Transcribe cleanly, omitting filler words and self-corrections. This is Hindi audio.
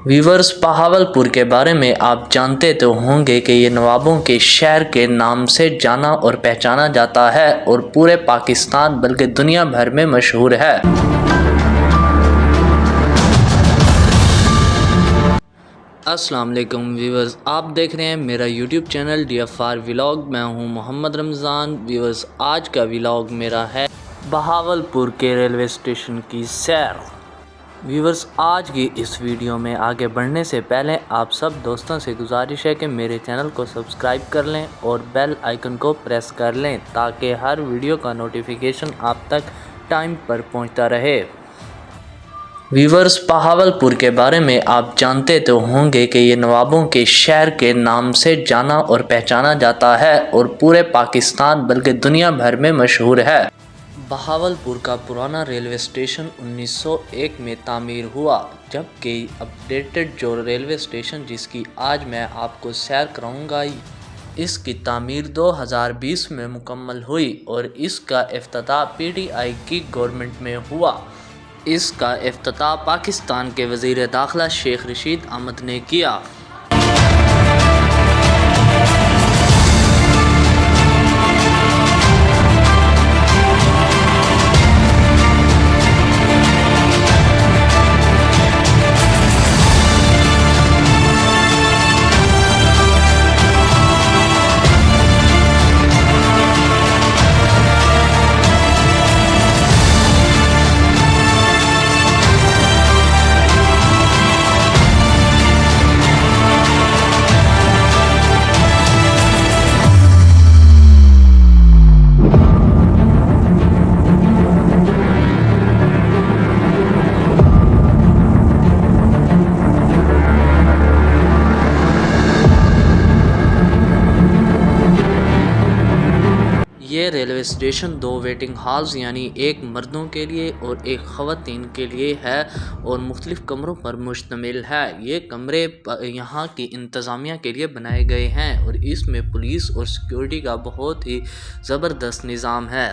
वीवर्स, बहावलपुर के बारे में आप जानते तो होंगे कि ये नवाबों के शहर के नाम से जाना और पहचाना जाता है और पूरे पाकिस्तान बल्कि दुनिया भर में मशहूर है। अस्सलाम वालेकुम वीवर्स, आप देख रहे हैं मेरा यूट्यूब चैनल DFR व्लॉग। मैं हूं मोहम्मद रमज़ान। वीवर्स, आज का व्लॉग मेरा है बहावलपुर के रेलवे स्टेशन की सैर। व्यूवर्स, आज की इस वीडियो में आगे बढ़ने से पहले आप सब दोस्तों से गुजारिश है कि मेरे चैनल को सब्सक्राइब कर लें और बेल आइकन को प्रेस कर लें ताकि हर वीडियो का नोटिफिकेशन आप तक टाइम पर पहुंचता रहे। व्यूवर्स, बहावलपुर के बारे में आप जानते तो होंगे कि ये नवाबों के शहर के नाम से जाना और पहचाना जाता है और पूरे पाकिस्तान बल्कि दुनिया भर में मशहूर है। बहावलपुर का पुराना रेलवे स्टेशन 1901 में तामीर हुआ, जबकि अपडेटेड जो रेलवे स्टेशन जिसकी आज मैं आपको सैर कराऊंगा, इसकी तामीर 2020 में मुकम्मल हुई और इसका इफ्तिताह PTI की गवर्नमेंट में हुआ। इसका इफ्तिताह पाकिस्तान के वज़ीर दाखिला शेख रशीद अहमद ने किया। ये रेलवे स्टेशन 2 वेटिंग हॉल्स यानी एक मर्दों के लिए और एक ख़वातीन के लिए है और मुख्तलिफ़ कमरों पर मुश्तमिल है। ये कमरे यहाँ की इंतज़ामिया के लिए बनाए गए हैं और इसमें पुलिस और सिक्योरिटी का बहुत ही ज़बरदस्त निज़ाम है।